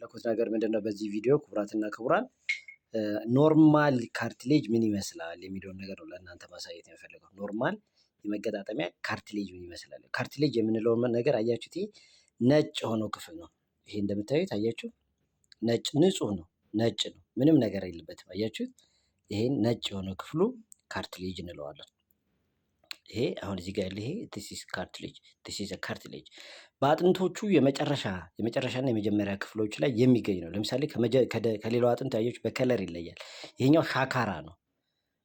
የፈለኩት ነገር ምንድነው በዚህ ቪዲዮ ክቡራትና ክቡራን ኖርማል ካርትሌጅ ምን ይመስላል የሚለውን ነገር ነው ለእናንተ ማሳየት የምፈልገው። ኖርማል የመገጣጠሚያ ካርትሌጅ ምን ይመስላል? ካርትሌጅ የምንለው ነገር አያችሁት? ነጭ የሆነው ክፍል ነው። ይሄ እንደምታዩት አያችሁ፣ ነጭ ንጹህ ነው፣ ነጭ ነው፣ ምንም ነገር የለበትም። አያችሁት? ይሄን ነጭ የሆነው ክፍሉ ካርትሌጅ እንለዋለን። ይሄ አሁን እዚህ ጋር ያለ ይሄ this is a cartilage በአጥንቶቹ የመጨረሻና የመጀመሪያ ክፍሎች ላይ የሚገኝ ነው። ለምሳሌ ከሌላው አጥንት ያየች በከለር ይለያል። ይሄኛው ሻካራ ነው።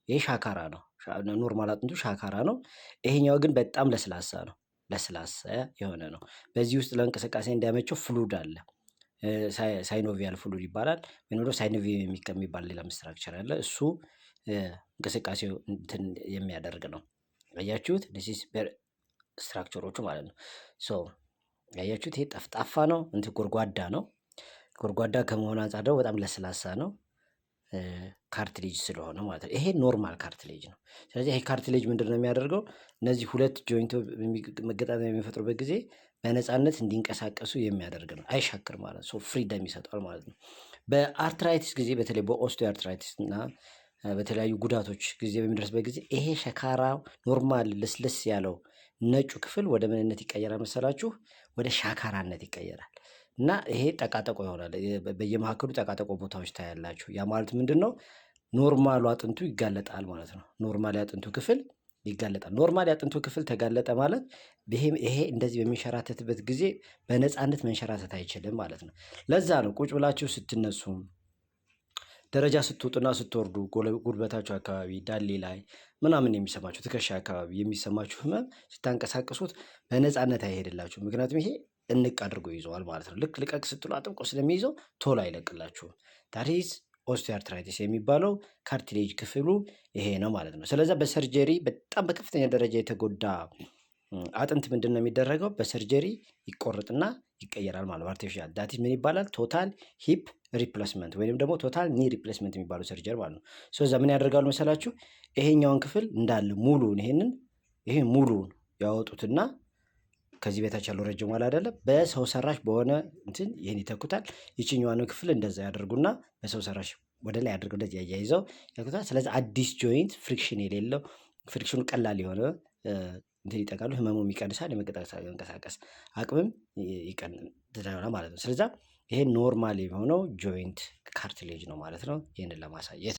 ይሄ ሻካራ ነው። ኖርማል አጥንቱ ሻካራ ነው። ይሄኛው ግን በጣም ለስላሳ ነው። ለስላሳ የሆነ ነው። በዚህ ውስጥ ለእንቅስቃሴ እንዲያመቸው ፍሉድ አለ። ሳይኖቪያል ፍሉድ ይባላል። ወይም ደግሞ ሳይኖቪየም የሚባል ሌላ ስትራክቸር አለ። እሱ እንቅስቃሴው እንትን የሚያደርግ ነው። ያያችሁት ዲስ ስትራክቸሮቹ ማለት ነው። ያያችሁት ይሄ ጠፍጣፋ ነው፣ እንትን ጎርጓዳ ነው። ጎርጓዳ ከመሆኑ አንፃር ደግሞ በጣም ለስላሳ ነው፣ ካርትሌጅ ስለሆነ ማለት ነው። ይሄ ኖርማል ካርትሌጅ ነው። ስለዚህ ይሄ ካርትሌጅ ምንድን ነው የሚያደርገው? እነዚህ ሁለት ጆይንቶ መገጣጠሚያ የሚፈጥሩበት ጊዜ በነፃነት እንዲንቀሳቀሱ የሚያደርግ ነው። አይሻክር ማለት ነው። ፍሪደም ይሰጣል ማለት ነው። በአርትራይቲስ ጊዜ በተለይ በኦስቲዮ አርትራይቲስ እና በተለያዩ ጉዳቶች ጊዜ በሚደርስበት ጊዜ ይሄ ሸካራ ኖርማል ልስልስ ያለው ነጩ ክፍል ወደ ምንነት ይቀየራል መሰላችሁ? ወደ ሻካራነት ይቀየራል እና ይሄ ጠቃጠቆ ይሆናል። በየመካከሉ ጠቃጠቆ ቦታዎች ታያላችሁ። ያ ማለት ምንድን ነው? ኖርማሉ አጥንቱ ይጋለጣል ማለት ነው። ኖርማል ያጥንቱ ክፍል ይጋለጣል። ኖርማል ያጥንቱ ክፍል ተጋለጠ ማለት ይሄ እንደዚህ በሚንሸራተትበት ጊዜ በነፃነት መንሸራተት አይችልም ማለት ነው። ለዛ ነው ቁጭ ብላችሁ ስትነሱ፣ ደረጃ ስትወጡና ስትወርዱ ጉልበታችሁ አካባቢ፣ ዳሌ ላይ ምናምን የሚሰማችሁ፣ ትከሻ አካባቢ የሚሰማችሁ ህመም ስታንቀሳቀሱት በነፃነት አይሄድላችሁ። ምክንያቱም ይሄ እንቅ አድርጎ ይዘዋል ማለት ነው። ልክ ልቀቅ ስትሉ አጥብቆ ስለሚይዘው ቶሎ አይለቅላችሁም። ታዲስ ኦስቲዮአርትራይቲስ የሚባለው ካርትሌጅ ክፍሉ ይሄ ነው ማለት ነው። ስለዚህ በሰርጀሪ በጣም በከፍተኛ ደረጃ የተጎዳ አጥንት ምንድን ነው የሚደረገው? በሰርጀሪ ይቆርጥና ይቀየራል ማለት ነው። አርቲፊሻል ዳቲስ ምን ይባላል? ቶታል ሂፕ ሪፕሌስመንት ወይም ደግሞ ቶታል ኒ ሪፕሌስመንት የሚባለው ሰርጀሪ ማለት ነው። ስለዛ ምን ያደርጋሉ መሰላችሁ? ይሄኛውን ክፍል እንዳለ ሙሉን ይሄን ሙሉን ያወጡትና ከዚህ በታች ያለው ረጅም ዋላ አይደለ፣ በሰው ሰራሽ በሆነ እንትን ይሄን ይተኩታል። ይችኛዋን ክፍል እንደዛ ያደርጉና በሰው ሰራሽ ወደ ላይ አድርገው እንደዚህ ያያይዘው ያኩታል። ስለዚህ አዲስ ጆይንት ፍሪክሽን የሌለው ፍሪክሽኑ ቀላል የሆነ እንትን ይጠቃሉ። ህመሙም ይቀንሳል። የመንቀሳቀስ አቅምም ይቀንሳል ማለት ነው። ስለዚህ ይሄ ኖርማል የሆነው ጆይንት ካርትሌጅ ነው ማለት ነው። ይሄንን ለማሳየት